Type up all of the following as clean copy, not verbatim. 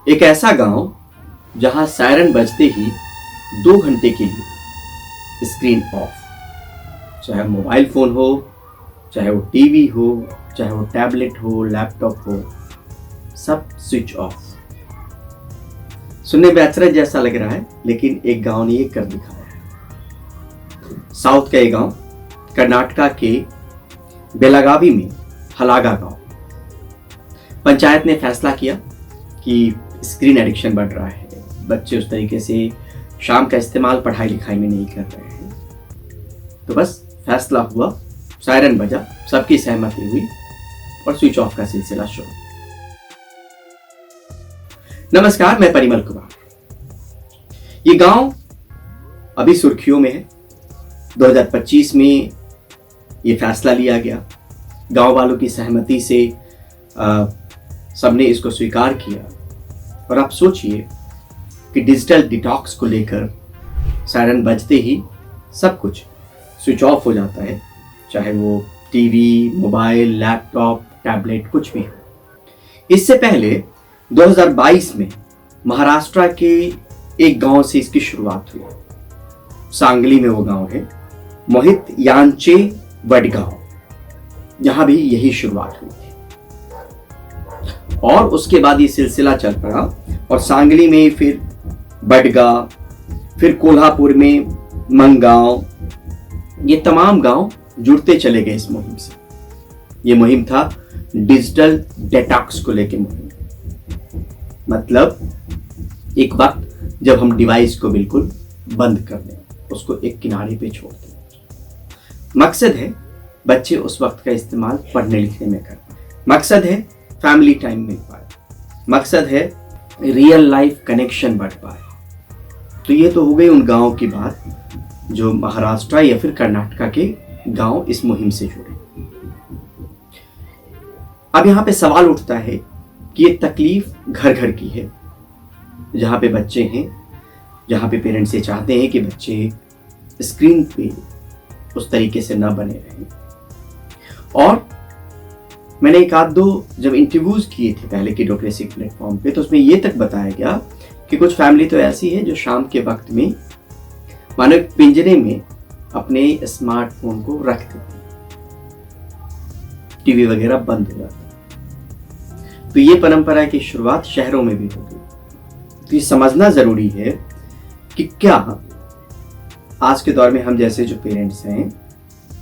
एक ऐसा गांव जहां सायरन बजते ही 2 घंटे के लिए स्क्रीन ऑफ, चाहे मोबाइल फोन हो, चाहे वो टीवी हो, चाहे वो टैबलेट हो, लैपटॉप हो, सब स्विच ऑफ। सुनने में अचरज जैसा लग रहा है, लेकिन एक गांव ने ये कर दिखाया है। साउथ का ये गांव कर्नाटका के बेलागावी में हलागा गांव। पंचायत ने फैसला किया कि स्क्रीन एडिक्शन बढ़ रहा है, बच्चे उस तरीके से शाम का इस्तेमाल पढ़ाई लिखाई में नहीं कर रहे हैं। तो बस फैसला हुआ, सायरन बजा, सबकी सहमति हुई और स्विच ऑफ का सिलसिला शुरू। नमस्कार, मैं परिमल कुमार। ये गांव अभी सुर्खियों में है। 2025 में ये फैसला लिया गया, गांव वालों की सहमति से सबने इसको स्वीकार किया। और आप सोचिए कि डिजिटल डिटॉक्स को लेकर सायरन बजते ही सब कुछ स्विच ऑफ हो जाता है, चाहे वो टीवी, मोबाइल, लैपटॉप, टैबलेट, कुछ भी हो। इससे पहले 2022 में महाराष्ट्र के एक गांव से इसकी शुरुआत हुई। सांगली में वो गांव है, मोहित यांचे वडगांव, जहां भी यही शुरुआत हुई थी। और उसके बाद ये सिलसिला चल पड़ा और सांगली में फिर बडगा, फिर कोल्हापुर में मंगांव, ये तमाम गांव जुड़ते चले गए इस मुहिम से। ये मुहिम था डिजिटल डिटॉक्स को लेकर मुहिम। मतलब एक वक्त जब हम डिवाइस को बिल्कुल बंद कर दें, उसको एक किनारे पे छोड़ दें। मकसद है बच्चे उस वक्त का इस्तेमाल पढ़ने लिखने में कर पाए, मकसद है फैमिली टाइम मिल पाए, मकसद है रियल लाइफ कनेक्शन बढ़ पाए। तो ये तो हो गई उन गांव की बात जो महाराष्ट्र या फिर कर्नाटका के गांव इस मुहिम से जुड़े। अब यहां पे सवाल उठता है कि ये तकलीफ घर घर की है, जहां पे बच्चे हैं, जहां पे पेरेंट्स ये चाहते हैं कि बच्चे स्क्रीन पे उस तरीके से ना बने रहें। और मैंने एक आध दो जब इंटरव्यूज किए थे पहले की डेमोक्रेसी प्लेटफॉर्म पे, तो उसमें ये तक बताया गया कि कुछ फैमिली तो ऐसी है जो शाम के वक्त में मानो एक पिंजरे में अपने स्मार्टफोन को रख देती, टीवी वगैरह बंद हो जाता। तो ये परंपरा की शुरुआत शहरों में भी हो गई। तो ये समझना जरूरी है कि क्या आज के दौर में हम जैसे जो पेरेंट्स हैं,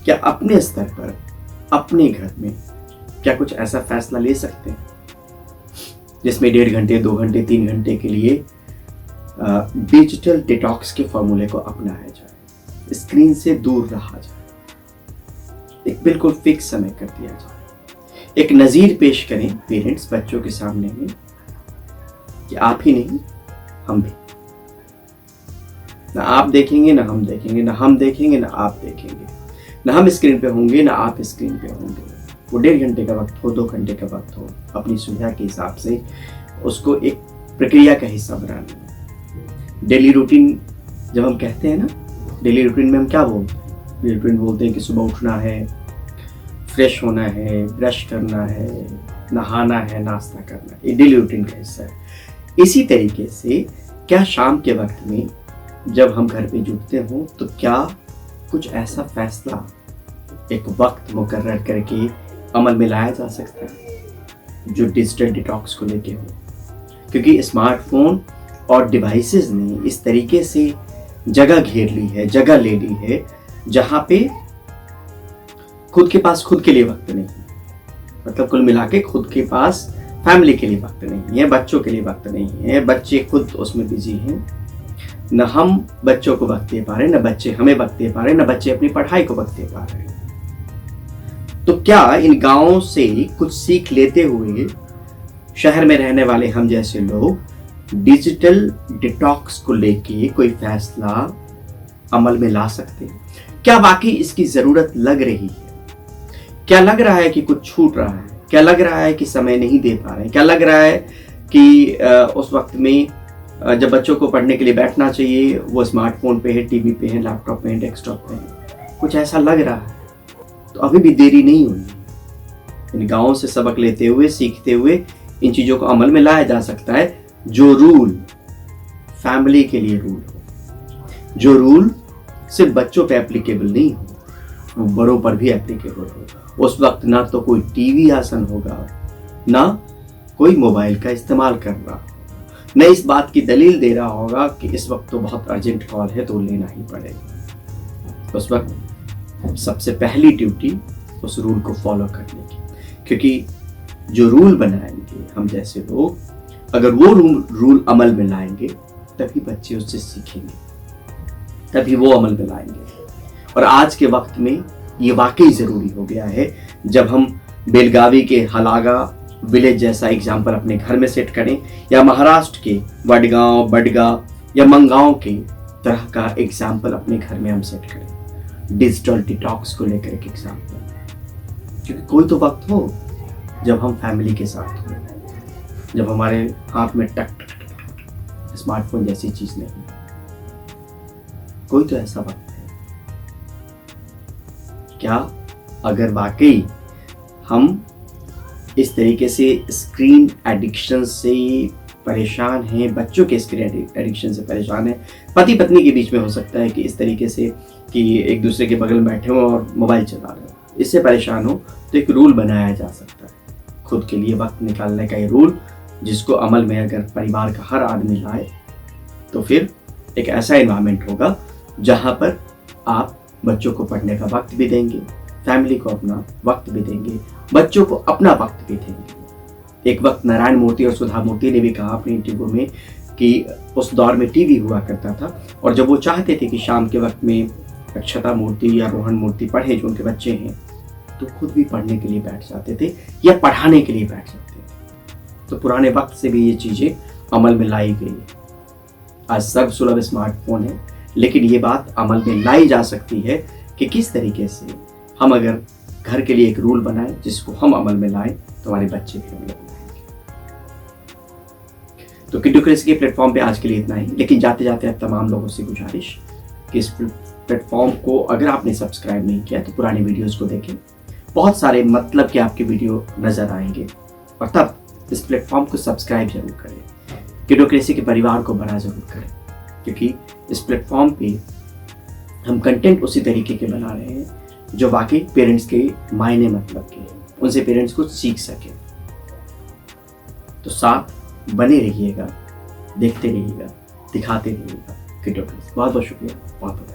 क्या अपने स्तर पर अपने घर में क्या कुछ ऐसा फैसला ले सकते हैं जिसमें 1.5 घंटे, 2 घंटे, 3 घंटे के लिए डिजिटल डिटॉक्स के फॉर्मूले को अपनाया जाए, स्क्रीन से दूर रहा जाए, एक बिल्कुल फिक्स समय कर दिया जाए, एक नज़ीर पेश करें पेरेंट्स बच्चों के सामने में कि आप ही नहीं, हम भी, ना आप देखेंगे ना हम देखेंगे, ना हम देखेंगे ना आप देखेंगे, ना हम स्क्रीन पे होंगे ना आप स्क्रीन पे होंगे। वो 1.5 घंटे का वक्त हो, 2 घंटे का वक्त हो, अपनी सुविधा के हिसाब से उसको एक प्रक्रिया का हिस्सा बनाना। डेली रूटीन जब हम कहते हैं ना, डेली रूटीन में हम क्या बोलते हैं? डेली रूटीन बोलते हैं कि सुबह उठना है, फ्रेश होना है, ब्रश करना है, नहाना है, नाश्ता करना है, ये डेली रूटीन का हिस्सा है। इसी तरीके से क्या शाम के वक्त में जब हम घर पे जुटते हों, तो क्या कुछ ऐसा फैसला एक वक्त मुकर्रर करके अमल में लाया जा सकता है जो डिजिटल डिटॉक्स को लेके हो? क्योंकि स्मार्टफोन और डिवाइसेस ने इस तरीके से जगह घेर ली है, जगह ले ली है, जहां पे खुद के पास खुद के लिए वक्त नहीं है। मतलब कुल मिला के खुद के पास फैमिली के लिए वक्त नहीं है, बच्चों के लिए वक्त नहीं है, बच्चे खुद उसमें बिजी हैं। न हम बच्चों को वक्त दे पा रहे, न बच्चे हमें वक्त दे पा रहे, न बच्चे अपनी पढ़ाई को वक्त दे पा रहे हैं। तो क्या इन गांवों से कुछ सीख लेते हुए शहर में रहने वाले हम जैसे लोग डिजिटल डिटॉक्स को लेके कोई फैसला अमल में ला सकते हैं? क्या वाकई इसकी जरूरत लग रही है? क्या लग रहा है कि कुछ छूट रहा है? क्या लग रहा है कि समय नहीं दे पा रहे हैं? क्या लग रहा है कि उस वक्त में जब बच्चों को पढ़ने के लिए बैठना चाहिए वो स्मार्टफोन पे है, टीवी पे है, लैपटॉप पे है, डेस्कटॉप पे है? कुछ ऐसा लग रहा है तो अभी भी देरी नहीं हुई। इन गाँवों से सबक लेते हुए, सीखते हुए इन चीज़ों को अमल में लाया जा सकता है जो रूल फैमिली के लिए रूल हो, जो रूल सिर्फ बच्चों पे एप्लीकेबल नहीं हो, वो बड़ों पर भी एप्लीकेबल हो। उस वक्त ना तो कोई टीवी आसन होगा, ना कोई मोबाइल का इस्तेमाल कर रहा, न इस बात की दलील दे रहा होगा कि इस वक्त तो बहुत अर्जेंट कॉल है तो लेना ही पड़ेगा। उस वक्त सबसे पहली ड्यूटी उस रूल को फॉलो करने की, क्योंकि जो रूल बनाएंगे हम जैसे लोग, अगर वो रूल अमल में लाएंगे तभी बच्चे उससे सीखेंगे, तभी वो अमल में लाएंगे। और आज के वक्त में ये वाकई ज़रूरी हो गया है। जब हम बेलगावी के हलागा विलेज जैसा एग्जाम्पल अपने घर में सेट करें, या महाराष्ट्र के वडगांव, बडगा या मंगांव के तरह का एग्जाम्पल अपने घर में हम सेट करें, डिजिटल डिटॉक्स को लेकर एक एग्जाम्पल, क्योंकि कोई तो वक्त हो जब हम फैमिली के साथ हो, जब हमारे हाथ में टक टक टक स्मार्टफोन जैसी चीज नहीं, कोई तो ऐसा वक्त है। क्या अगर वाकई हम इस तरीके से स्क्रीन एडिक्शन से परेशान हैं, बच्चों के स्क्रीन एडिक्शन से परेशान हैं, पति पत्नी के बीच में हो सकता है कि इस तरीके से कि एक दूसरे के बगल में बैठे हो और मोबाइल चला रहे हो, इससे परेशान हो, तो एक रूल बनाया जा सकता है, खुद के लिए वक्त निकालने का ये रूल, जिसको अमल में अगर परिवार का हर आदमी लाए तो फिर एक ऐसा एनवायरनमेंट होगा जहाँ पर आप बच्चों को पढ़ने का वक्त भी देंगे, फैमिली को अपना वक्त भी देंगे, बच्चों को अपना वक्त भी देंगे। एक वक्त नारायण मूर्ति और सुधा मूर्ति ने भी कहा अपने इंटरव्यू में कि उस दौर में टीवी हुआ करता था, और जब वो चाहते थे कि शाम के वक्त में अक्षता मूर्ति या रोहन मूर्ति पढ़े जो उनके बच्चे हैं, तो खुद भी पढ़ने के लिए बैठ जाते थे या पढ़ाने के लिए बैठ जाते थे। तो पुराने वक्त से भी ये चीज़ें अमल में लाई गई है। आज सब सुलभ स्मार्टफोन है, लेकिन ये बात अमल में लाई जा सकती है कि किस तरीके से हम अगर घर के लिए एक रूल बनाएं जिसको हम अमल में लाएं तो हमारे बच्चे भी अमल में लाएंगे। तो किड्डोक्रेसी के प्लेटफॉर्म पे आज के लिए इतना ही, लेकिन जाते जाते अब तमाम लोगों से गुजारिश कि इस प्लेटफॉर्म को अगर आपने सब्सक्राइब नहीं किया तो पुरानी वीडियोस को देखें, बहुत सारे मतलब के आपके वीडियो नजर आएंगे, और तब इस प्लेटफॉर्म को सब्सक्राइब जरूर करें, किड्डोक्रेसी के परिवार को बड़ा जरूर करें, क्योंकि इस प्लेटफॉर्म पे हम कंटेंट उसी तरीके के बना रहे हैं जो वाकई पेरेंट्स के मायने मतलब के हैं, उनसे पेरेंट्स को सीख सके। तो साथ बने रहिएगा, देखते रहिएगा, दिखाते रहिएगा किड्डोक्रेसी। बहुत बहुत शुक्रिया, बहुत बहुत